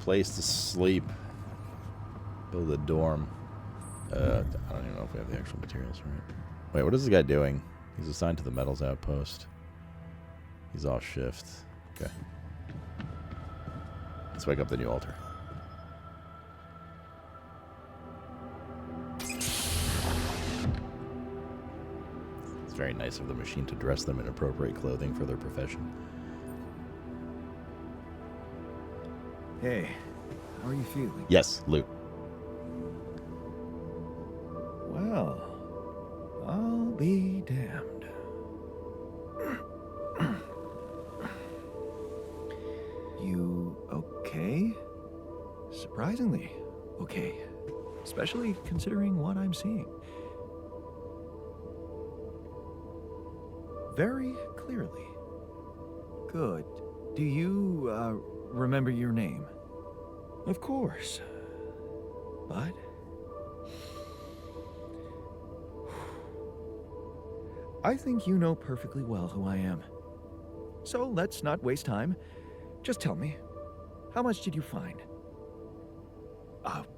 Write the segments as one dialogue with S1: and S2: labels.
S1: place to sleep. Build a dorm. I don't even know if we have the actual materials, right? Wait, what is this guy doing? He's assigned to the metals outpost. He's off shift. Okay. Let's wake up the new altar. It's very nice of the machine to dress them in appropriate clothing for their profession.
S2: Hey, how are you feeling?
S1: Yes, loot.
S2: Well, I'll be damned. You okay? Surprisingly okay. Especially considering what I'm seeing. Very clearly. Good. Do you, remember your name? Of course. But... I think you know perfectly well who I am. So let's not waste time. Just tell me, how much did you find?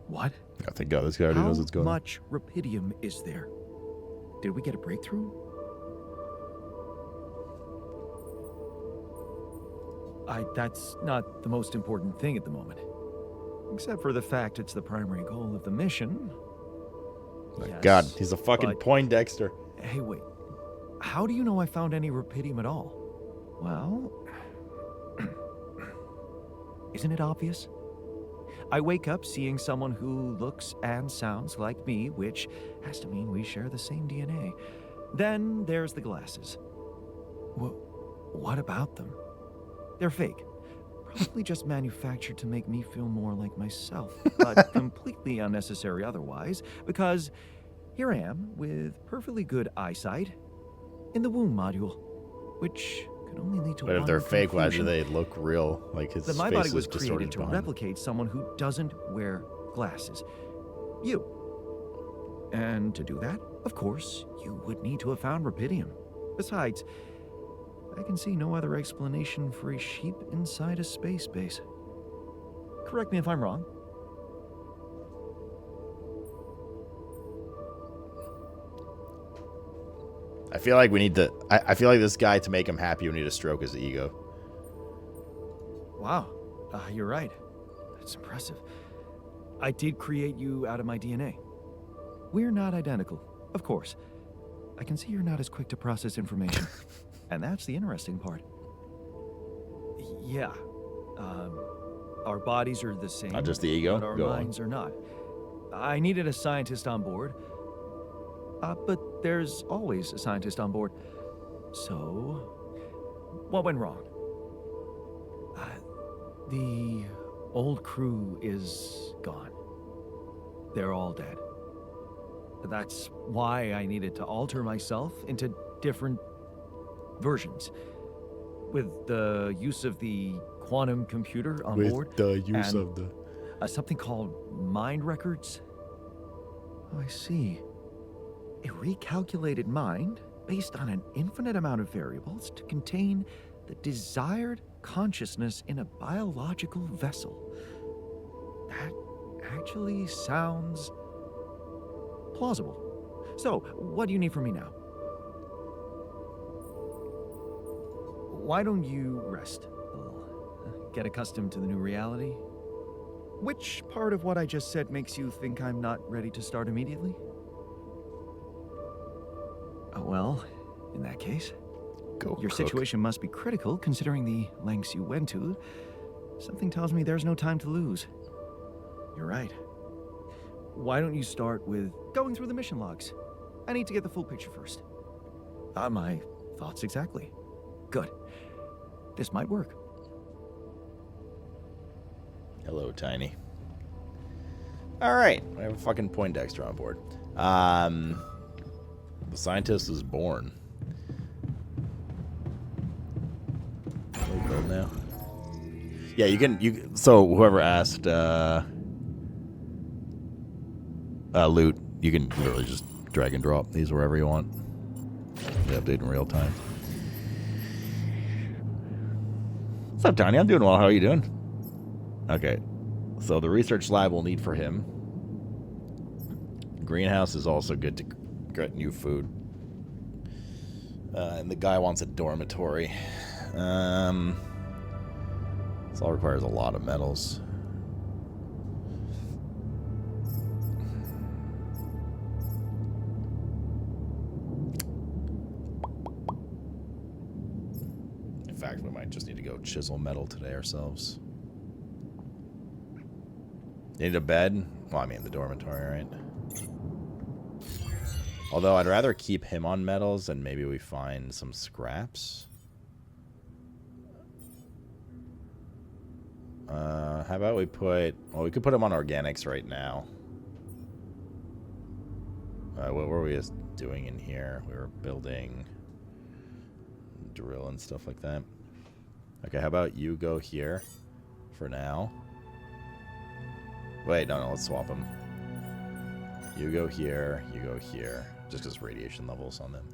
S2: What?
S1: I think God, this guy already knows what's going on.
S2: How much rupidium is there? Did we get a breakthrough? That's not the most important thing at the moment. Except for the fact it's the primary goal of the mission.
S1: My
S2: Yes,
S1: God, he's a fucking
S2: but-
S1: Poindexter.
S2: Hey, wait. How do you know I found any rupidium at all? Well... Isn't it obvious? I wake up seeing someone who looks and sounds like me, which has to mean we share the same DNA. Then there's the glasses. What about them? They're fake. Probably just manufactured to make me feel more like myself, but completely unnecessary otherwise, because here I am with perfectly good eyesight in the womb module, which could only lead to
S1: But if
S2: one
S1: they're fake, why do
S2: conclusion.
S1: they look real? Like his
S2: That my
S1: face
S2: body
S1: is
S2: was
S1: distorted
S2: created to
S1: behind.
S2: replicate someone who doesn't wear glasses. You. And to do that, of course, you would need to have found rupidium. Besides, I can see no other explanation for a sheep inside a space base. Correct me if I'm wrong.
S1: I feel like we need to... I feel like this guy, to make him happy, we need to stroke his ego.
S2: Wow, you're right. That's impressive. I did create you out of my DNA. We're not identical, of course. I can see you're not as quick to process information. And that's the interesting part. Yeah. Our bodies are the same.
S1: Not just the ego?
S2: But our
S1: Go on.
S2: minds are not. I needed a scientist on board. But there's always a scientist on board. So, what went wrong? The old crew is gone. They're all dead. That's why I needed to alter myself into different versions. With the use of the quantum computer on board.
S1: With the use
S2: and,
S1: of the...
S2: something called mind records. Oh, I see. A recalculated mind based on an infinite amount of variables to contain the desired consciousness in a biological vessel. That actually sounds plausible. So, what do you need from me now? Why don't you rest a little? Get accustomed to the new reality? Which part of what I just said makes you think I'm not ready to start immediately? Well, in that case, your situation must be critical considering the lengths you went to. Something tells me there's no time to lose. You're right. Why don't you start with going through the mission logs? I need to get the full picture first. My thoughts exactly. Good. This might work.
S1: Hello, Tiny. Alright, I have a fucking Poindexter on board. The scientist is born. Can we build now? Yeah, so whoever asked, loot, you can literally just drag and drop these wherever you want. They update in real time. What's up, Tiny? I'm doing well. How are you doing? Okay. So the research lab we'll need for him. Greenhouse is also good to get new food. And the guy wants a dormitory. This all requires a lot of metals. In fact, we might just need to go chisel metal today ourselves. Need a bed? Well, I mean the dormitory, right? Although I'd rather keep him on metals and maybe we find some scraps. How about we put... Well, we could put him on organics right now. What were we just doing in here? We were building drill and stuff like that. Okay, how about you go here for now? Wait, no, let's swap them. You go here, you go here. Just because radiation levels on them.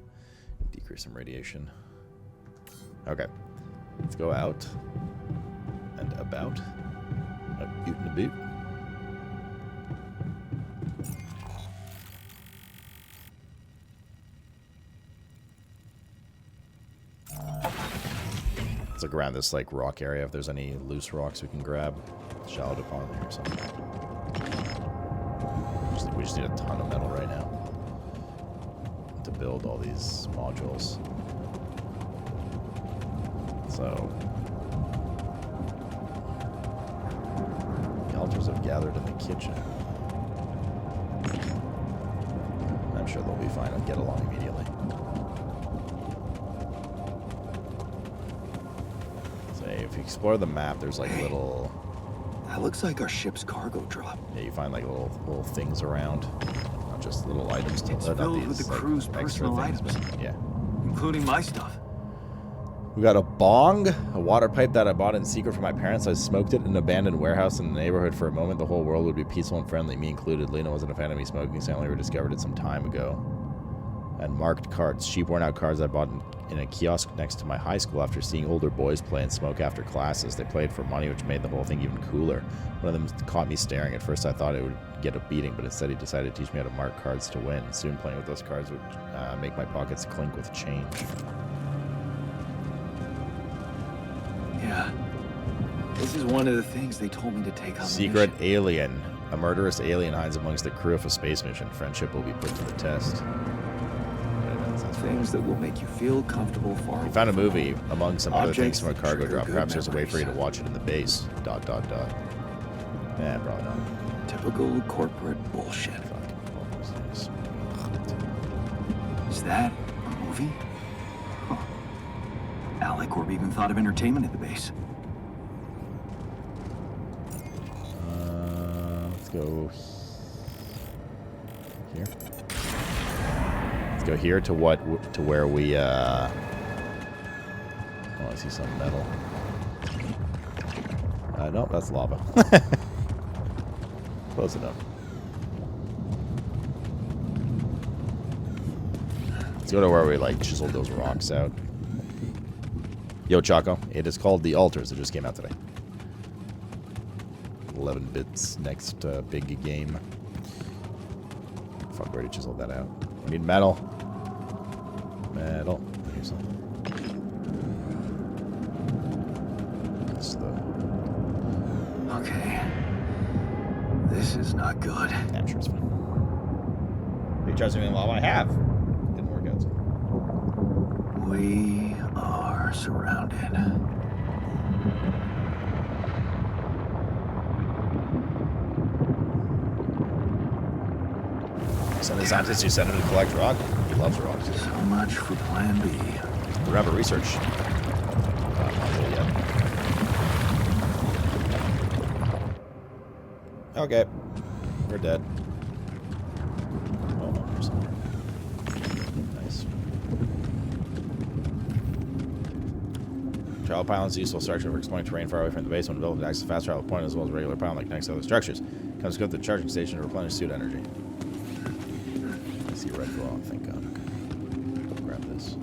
S1: Decrease some radiation. Okay. Let's go out. And about. A boot and a boot. Let's look around this like rock area if there's any loose rocks we can grab. Shallow deposit or something. We just need a ton of metal right now to build all these modules. So the altars have gathered in the kitchen. I'm sure they'll be fine and get along immediately. So if you explore the map, there's like little...
S2: That looks like our ship's cargo drop.
S1: Yeah, you find like little things around, not just little items.
S2: It's filled with the crew's personal items.
S1: Yeah,
S2: including my stuff.
S1: We got a bong, a water pipe that I bought in secret from my parents. I smoked it in an abandoned warehouse in the neighborhood for a moment. The whole world would be peaceful and friendly, me included. Lena wasn't a fan of me smoking, so I only discovered it some time ago. And marked cards, cheap worn-out cards I bought in a kiosk next to my high school after seeing older boys play and smoke after classes. They played for money, which made the whole thing even cooler. One of them caught me staring. At first I thought it would get a beating, but instead he decided to teach me how to mark cards to win. Soon playing with those cards would make my pockets clink with change.
S2: Yeah. This is one of the things they told me to take on.
S1: Secret alien. A murderous alien hides amongst the crew of a space mission. Friendship will be put to the test.
S2: Things that will make you feel comfortable far.
S1: We found a movie among some other things from a cargo drop. Perhaps there's a way for you to watch it in the base. ... Yeah, probably not.
S2: Typical corporate bullshit. Is that a movie? Huh. Alicorp even thought of entertainment at the base.
S1: Let's go here. Let's go here to where we oh, I see some metal. No, that's lava. Close enough. Let's go to where we like chiseled those rocks out. Yo, Choco, it is called The Altars. It just came out today. 11 bits next big game. Fuck, already chiseled that out. We need metal. Metal. Here's some. That's the...
S2: Okay. This is not good.
S1: Yeah, I'm sure it's fine. Are you charging me in lava? I have. Didn't work out. So.
S2: We are surrounded.
S1: Send the scientists who sent him to collect rock. He loves rocks.
S2: So much for Plan B.
S1: Remember, research. Okay. We're dead. Oh, no, there's somewhere. Nice. Travel pilot's useful structure for exploring terrain far away from the base when developed access fast travel point as well as regular pilot like next to other structures. Comes to go to the charging station to replenish suit energy. I see red glow, thank God. Okay. Grab this.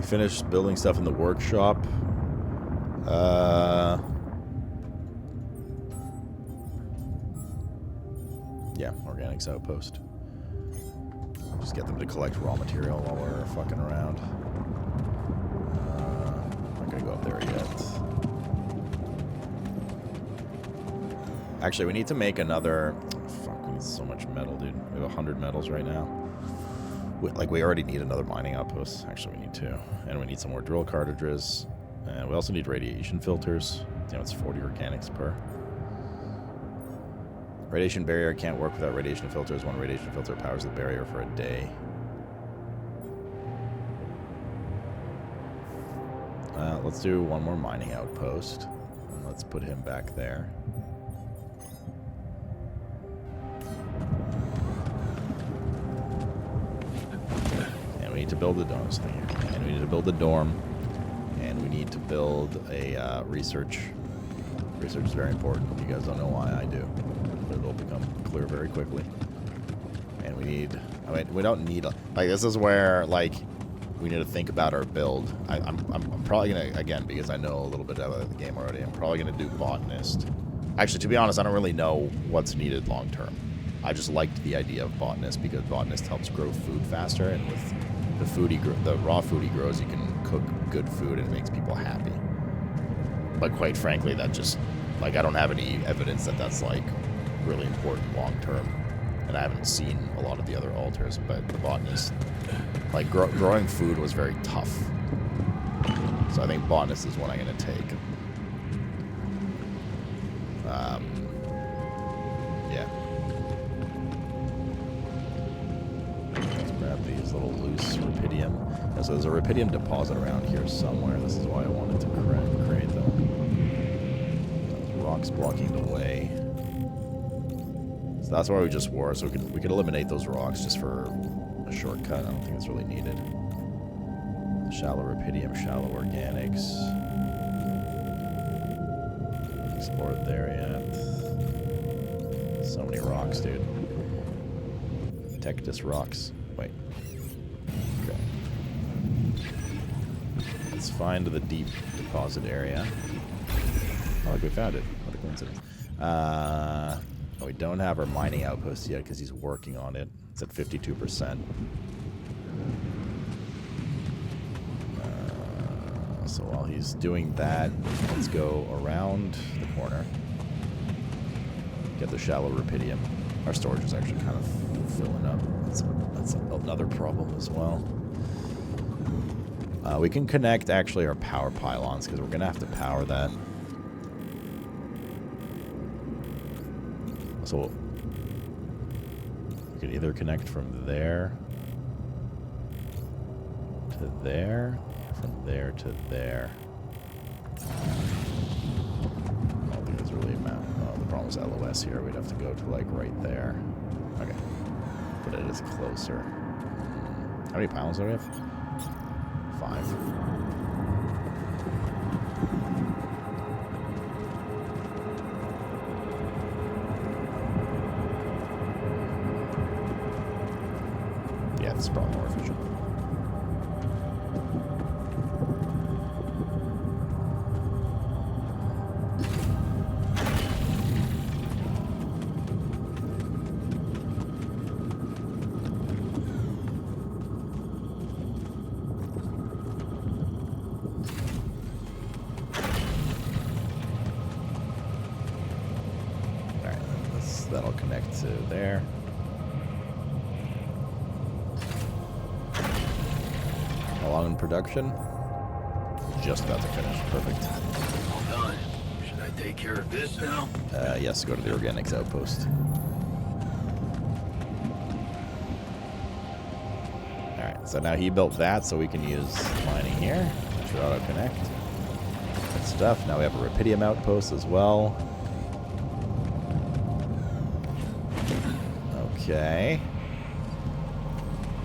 S1: finish building stuff in the workshop. Yeah, organics outpost. Just get them to collect raw material while we're fucking around. Not gonna go up there yet. Actually, we need to make another... Fuck, we need so much metal, dude. We have 100 metals right now. We already need another mining outpost. Actually, we need two. And we need some more drill cartridges. And we also need radiation filters. Damn, it's 40 organics per. Radiation barrier can't work without radiation filters. One radiation filter powers the barrier for a day. Let's do one more mining outpost. And let's put him back there. And we need to build a dorm. And we need to build a dorm. And we need to build a research. Research is very important. You guys don't know why I do. But it'll become clear very quickly. And we need... I mean, we don't need... Like, this is where, like... We need to think about our build. I'm probably going to, again, because I know a little bit about the game already, I'm probably going to do botanist. Actually, to be honest, I don't really know what's needed long term. I just liked the idea of botanist because botanist helps grow food faster, and with the raw food he grows, you can cook good food and it makes people happy. But quite frankly, that just, like, I don't have any evidence that that's, like, really important long term. And I haven't seen a lot of the other altars, but the botanist, like, growing food was very tough. So I think botanist is what I'm going to take. Yeah. Let's grab these little loose rupidium. Yeah, so there's a rupidium deposit around here somewhere. This is why I wanted to create them. Those rocks blocking the way. So that's why we just were, so we could eliminate those rocks just for a shortcut. I don't think it's really needed. Shallow rupidium, shallow organics. Explored there yet. So many rocks, dude. Tectus rocks. Wait. Okay. Let's find the deep deposit area. Oh, look, we found it. What a coincidence. We don't have our mining outpost yet because he's working on it. It's at 52%. So while he's doing that, let's go around the corner. Get the shallow rupidium. Our storage is actually kind of filling up. That's another problem as well. We can connect actually our power pylons because we're going to have to power that. So we could either connect from there to there, or from there to there. I don't think it's really a map. Oh, the problem is LOS here. We'd have to go to, like, right there. Okay. But it is closer. How many pylons do we have? 5. Yeah, this is probably more efficient. Alright, that'll connect to there. In production. Just about to finish. Perfect.
S3: All done. Should I take care of this now?
S1: Yes, go to the organics outpost. Alright, so now he built that so we can use mining here. Should auto connect. Good stuff. Now we have a rupidium outpost as well. Okay.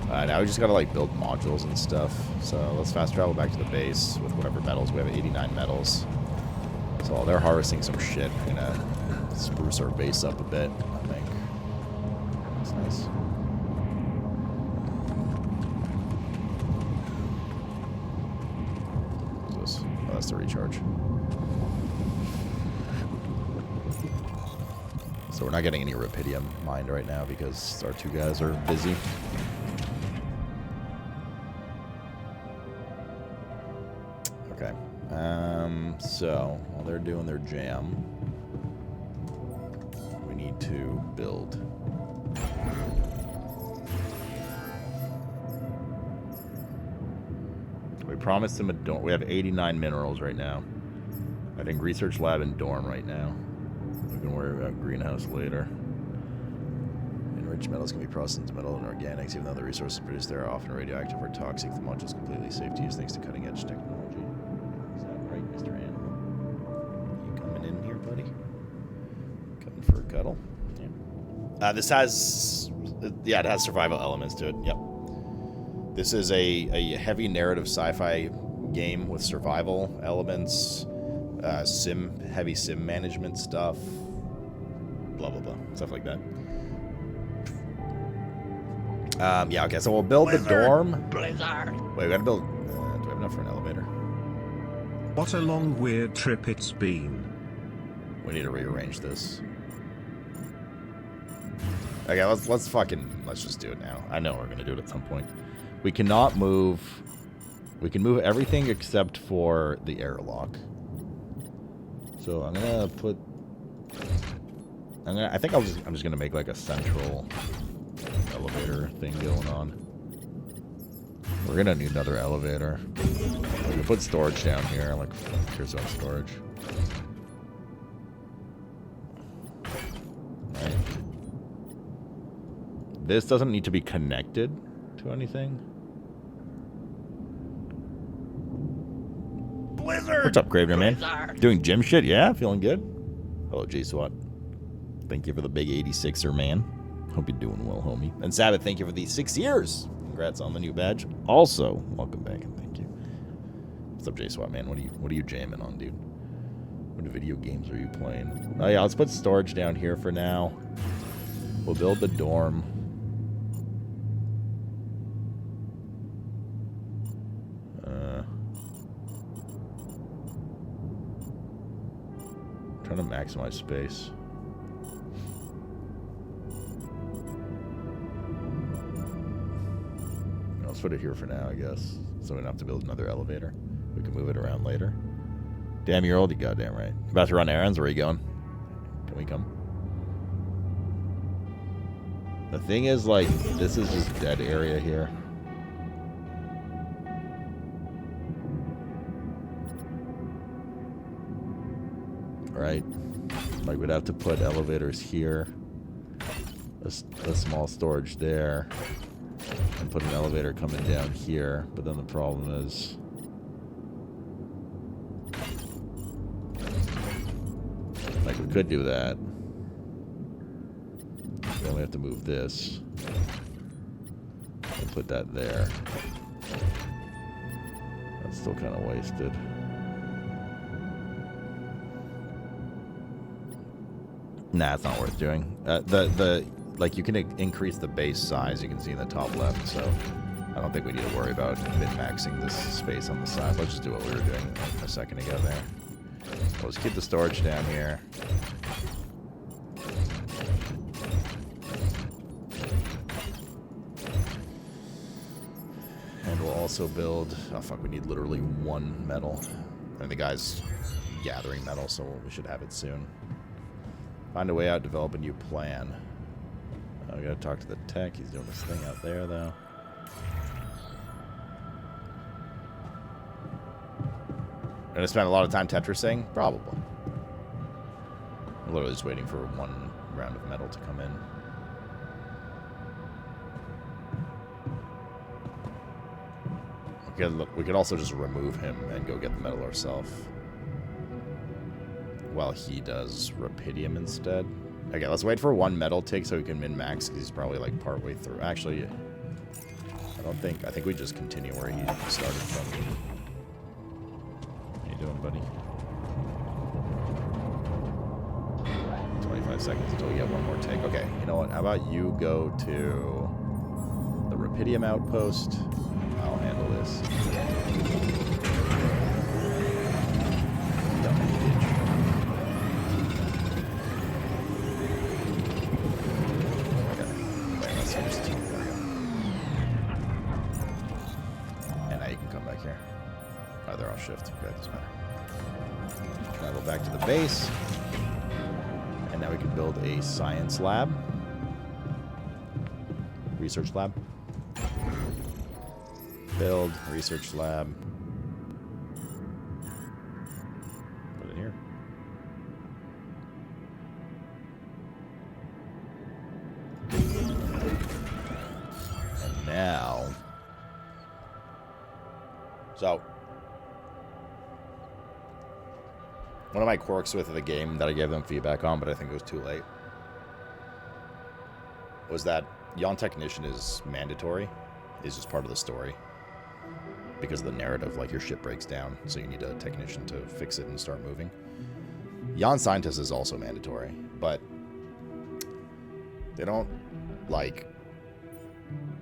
S1: Now we just gotta, like, build modules and stuff. So let's fast travel back to the base with whatever metals. We have 89 metals. So while they're harvesting some shit, we're gonna spruce our base up a bit, I think. That's nice. has to recharge. So we're not getting any rupidium mined right now because our two guys are busy. Okay. So while they're doing their jam, we need to build. We promised him a dorm. We have 89 minerals right now. I think research lab and dorm right now. We can worry about greenhouse later. Enriched metals can be processed into metal and organics, even though the resources produced there are often radioactive or toxic. The module is completely safe to use thanks to cutting-edge technology. Is that right, Mr. Ann? You coming in here, buddy? Coming for a cuddle? Yeah. This has... Yeah, it has survival elements to it. Yep. This is a heavy narrative sci-fi game with survival elements, heavy sim management stuff, blah, blah, blah, stuff like that. Yeah, okay, so we'll build the dorm.
S3: Blizzard.
S1: Wait, we gotta build... do we have enough for an elevator?
S4: What a long, weird trip it's been.
S1: We need to rearrange this. Okay, let's just do it now. I know we're gonna do it at some point. We cannot move... We can move everything except for the airlock. So I'm gonna put... I think I'm just gonna make like a central elevator thing going on. We're gonna need another elevator. We can put storage down here. Like, here's some storage. Right. This doesn't need to be connected to anything.
S3: Blizzard.
S1: What's up, Gravener Man? Doing gym shit? Yeah, feeling good. Hello, J-SWAT. Thank you for the big 86er, man. Hope you're doing well, homie. And Sabbath, thank you for the 6 years. Congrats on the new badge. Also, welcome back and thank you. What's up, J-SWAT, man? What are you jamming on, dude? What video games are you playing? Oh yeah, let's put storage down here for now. We'll build the dorm. Trying to maximize space. Let's put it here for now, I guess. So we don't have to build another elevator. We can move it around later. Damn, you're old, you goddamn right. About to run errands? Where are you going? Can we come? The thing is, like, this is just dead area here. Right? Like, we'd have to put elevators here. A small storage there. And put an elevator coming down here. But then the problem is... Like, we could do that. Then we have to move this. And put that there. That's still kind of wasted. Nah, it's not worth doing. Like, you can increase the base size, you can see in the top left, so I don't think we need to worry about min-maxing this space on the side. Let's just do what we were doing a second ago there. We'll just keep the storage down here. And we'll also build... Oh, fuck, we need literally one metal. And the guy's gathering metal, so we should have it soon. Find a way out, develop a new plan. We gotta talk to the tech. He's doing this thing out there, though. Gonna spend a lot of time Tetrising? Probably. I'm literally just waiting for one round of metal to come in. We could also just remove him and go get the metal ourselves. While he does rupidium instead. Okay, let's wait for one metal tick so we can min-max, because he's probably like partway through. Actually, I think we just continue where he started from. How you doing, buddy? 25 seconds until we get one more tick. Okay, you know what? How about you go to the rupidium outpost? I'll handle this. back to the base. And now we can build a science lab. Research lab. Build, research lab. Put it here. And now... So... One of my quirks with the game that I gave them feedback on, but I think it was too late, was that Yawn Technician is mandatory. It's just part of the story. Because of the narrative, like your ship breaks down, so you need a technician to fix it and start moving. Yawn Scientist is also mandatory, but they don't, like...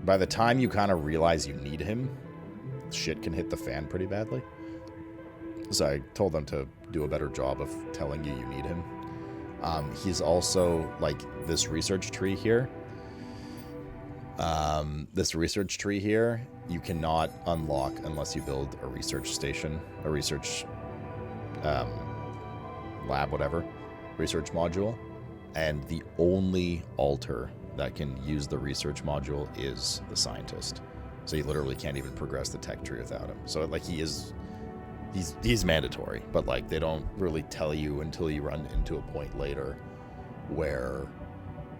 S1: By the time you kind of realize you need him, shit can hit the fan pretty badly. So I told them to do a better job of telling you need him. He's also, like, this research tree here. This research tree here, you cannot unlock unless you build a research station, a research lab, whatever, research module. And the only altar that can use the research module is the scientist. So you literally can't even progress the tech tree without him. So, like, he's mandatory, but, like, they don't really tell you until you run into a point later where,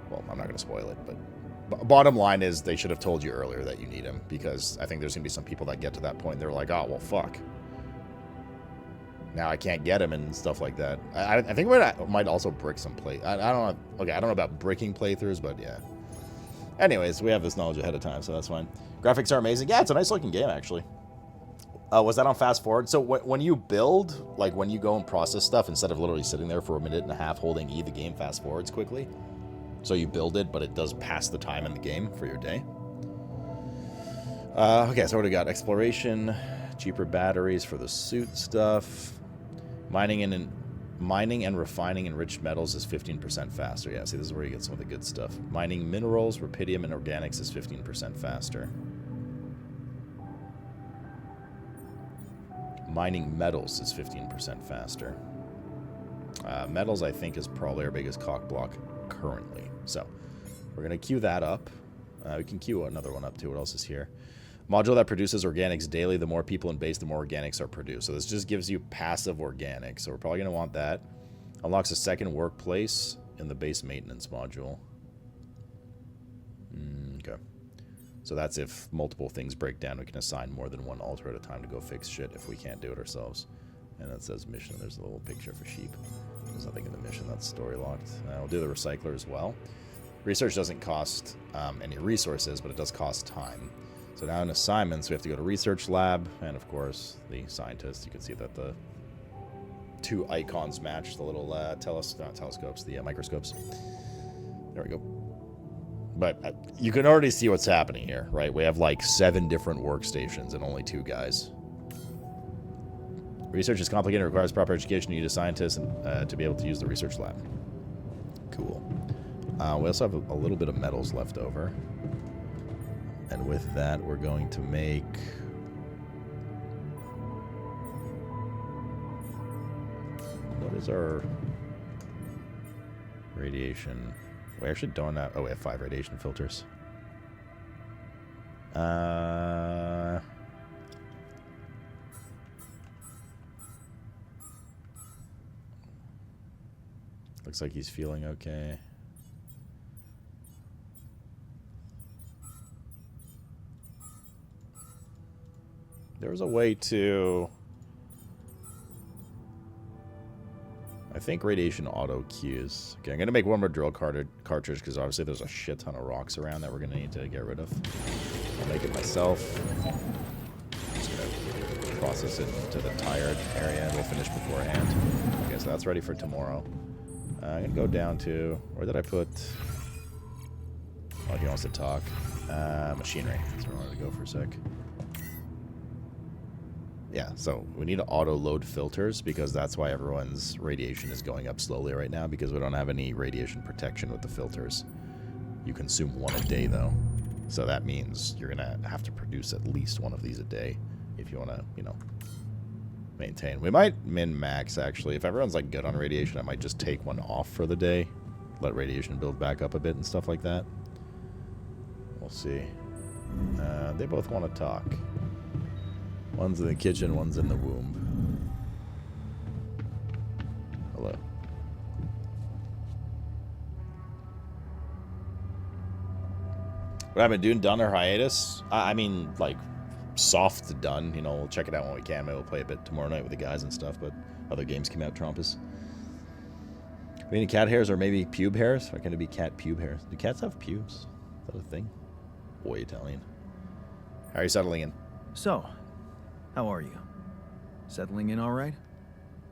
S1: well, I'm not going to spoil it, but bottom line is they should have told you earlier that you need him, because I think there's going to be some people that get to that point and they're like, oh, well, fuck. Now I can't get him and stuff like that. I think we might also brick some play. I don't know. Okay, I don't know about bricking playthroughs, but yeah. Anyways, we have this knowledge ahead of time, so that's fine. Graphics are amazing. Yeah, it's a nice looking game, actually. Was that on fast forward? So when you build, like when you go and process stuff, instead of literally sitting there for a minute and a half holding E, the game fast forwards quickly. So you build it, but it does pass the time in the game for your day. Okay, so what do we got? Exploration, cheaper batteries for the suit stuff. Mining and refining enriched metals is 15% faster. Yeah, see, this is where you get some of the good stuff. Mining minerals, rubidium, and organics is 15% faster. Mining metals is 15% faster. Metals, I think, is probably our biggest cock block currently. So, we're going to queue that up. We can queue another one up, too. What else is here? Module that produces organics daily. The more people in base, the more organics are produced. So, this just gives you passive organics. So, we're probably going to want that. Unlocks a second workplace in the base maintenance module. Okay. So that's if multiple things break down, we can assign more than one altar at a time to go fix shit if we can't do it ourselves. And that says mission. There's a little picture of a sheep. There's nothing in the mission. That's story locked. We'll do the recycler as well. Research doesn't cost any resources, but it does cost time. So now in assignments, we have to go to research lab. And of course, the scientist. You can see that the two icons match the little telescopes, the microscopes. There we go. But you can already see what's happening here, right? We have like 7 different workstations and only 2 guys. Research is complicated, requires proper education. You need a scientist to be able to use the research lab. Cool. We also have a little bit of metals left over. And with that, we're going to make... What is our radiation? We actually don't have... Oh, we have 5 radiation filters. Looks like he's feeling okay. There was a way to... I think radiation auto queues. Okay, I'm going to make one more drill cartridge because obviously there's a shit ton of rocks around that we're going to need to get rid of. I'll make it myself. I'm just going to process it to the tired area and we'll finish beforehand. Okay, so that's ready for tomorrow. I'm going to go down to... Where did I put... Oh, he wants to talk. Machinery. That's where I wanted to go for a sec. Yeah, so we need to auto-load filters because that's why everyone's radiation is going up slowly right now because we don't have any radiation protection with the filters. You consume 1 a day, though. So that means you're going to have to produce at least 1 of these a day if you want to, you know, maintain. We might min-max, actually. If everyone's, like, good on radiation, I might just take one off for the day. Let radiation build back up a bit and stuff like that. We'll see. They both want to talk. One's in the kitchen, one's in the womb. Hello. What I've been doing, done or hiatus? I mean, like, soft done. You know, we'll check it out when we can. Maybe we'll play a bit tomorrow night with the guys and stuff, but other games came out, Trumpus. Any cat hairs or maybe pube hairs? Why can't it be cat pube hairs? Do cats have pubes? Is that a thing? Boy, Italian. How are you settling in?
S2: So, how are you? Settling in all right?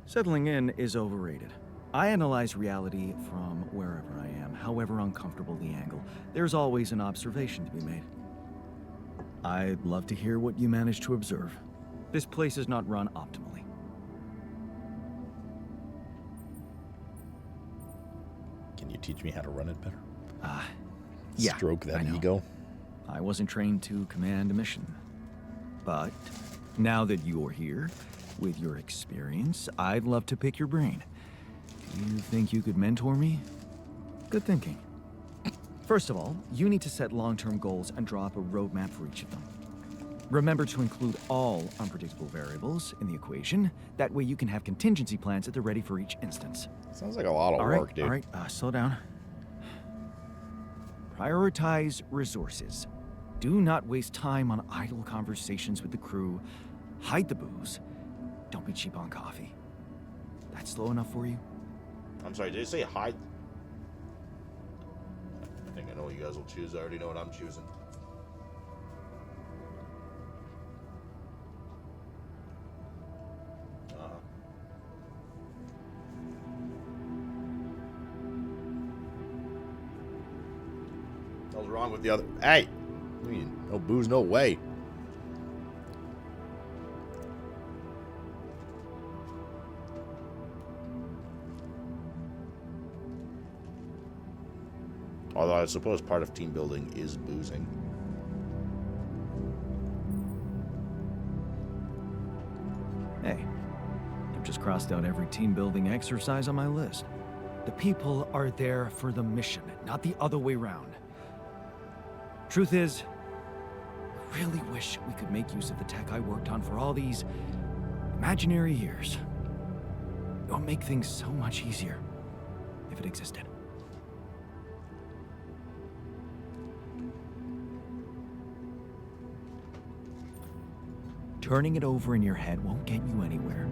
S2: Settling in is overrated. I analyze reality from wherever I am, however uncomfortable the angle. There's always an observation to be made. I'd love to hear what you managed to observe. This place is not run optimally.
S1: Can you teach me how to run it better?
S2: Yeah,
S1: Stroke that
S2: I know.
S1: ego.
S2: I wasn't trained to command a mission. But now that you're here, with your experience, I'd love to pick your brain. Do you think you could mentor me? Good thinking. First of all, you need to set long-term goals and draw up a roadmap for each of them. Remember to include all unpredictable variables in the equation. That way you can have contingency plans at the ready for each instance.
S1: Sounds like a lot of work, dude.
S2: All right, slow down. Prioritize resources. Do not waste time on idle conversations with the crew. Hide the booze. Don't be cheap on coffee. That's slow enough for you?
S1: I'm sorry, did you say hide? I think I know what you guys will choose. I already know what I'm choosing. What's wrong with the other? Hey! I mean, no booze, no way. Although I suppose part of team building is boozing.
S2: Hey, I've just crossed out every team building exercise on my list. The people are there for the mission, not the other way round. Truth is, I really wish we could make use of the tech I worked on for all these imaginary years. It would make things so much easier if it existed. Turning it over in your head won't get you anywhere.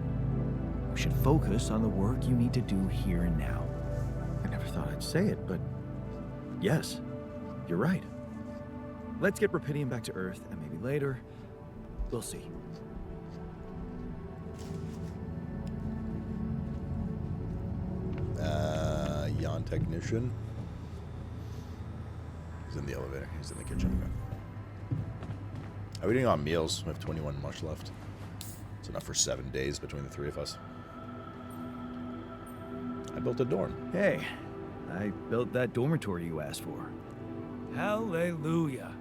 S2: You should focus on the work you need to do here and now. I never thought I'd say it, but yes, you're right. Let's get Rapidium back to Earth, and maybe later, we'll see.
S1: Yawn technician. He's in the elevator. He's in the kitchen. Are we doing on meals? We have 21 mush left. It's enough for 7 days between the three of us. I built a dorm.
S2: Hey, I built that dormitory you asked for. Hallelujah.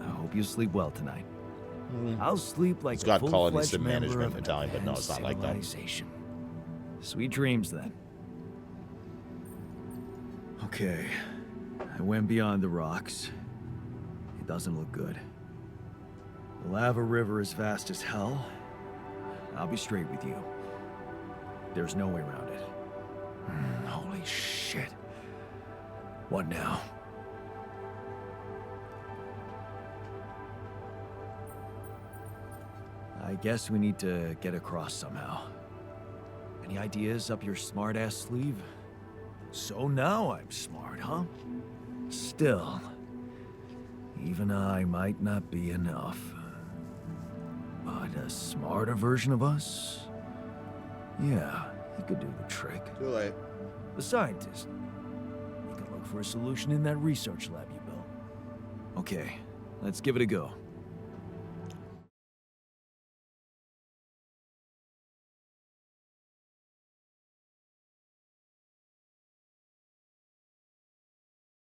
S2: I hope you sleep well tonight. I'll sleep like
S1: It's
S2: a
S1: got quality
S2: full-fledged
S1: sim
S2: member
S1: management
S2: of an
S1: Italian, but no,
S2: advanced
S1: it's not like that.
S2: civilization. Sweet dreams, then. Okay, I went beyond the rocks. It doesn't look good. The lava river is vast as hell. I'll be straight with you. There's no way around it. Holy shit. What now? I guess we need to get across somehow. Any ideas up your smart-ass sleeve? So now I'm smart, huh? Still, even I might not be enough. But a smarter version of us? Yeah, he could do the trick.
S1: Too late.
S2: The scientist. He could look for a solution in that research lab you built. Okay, let's give it a go.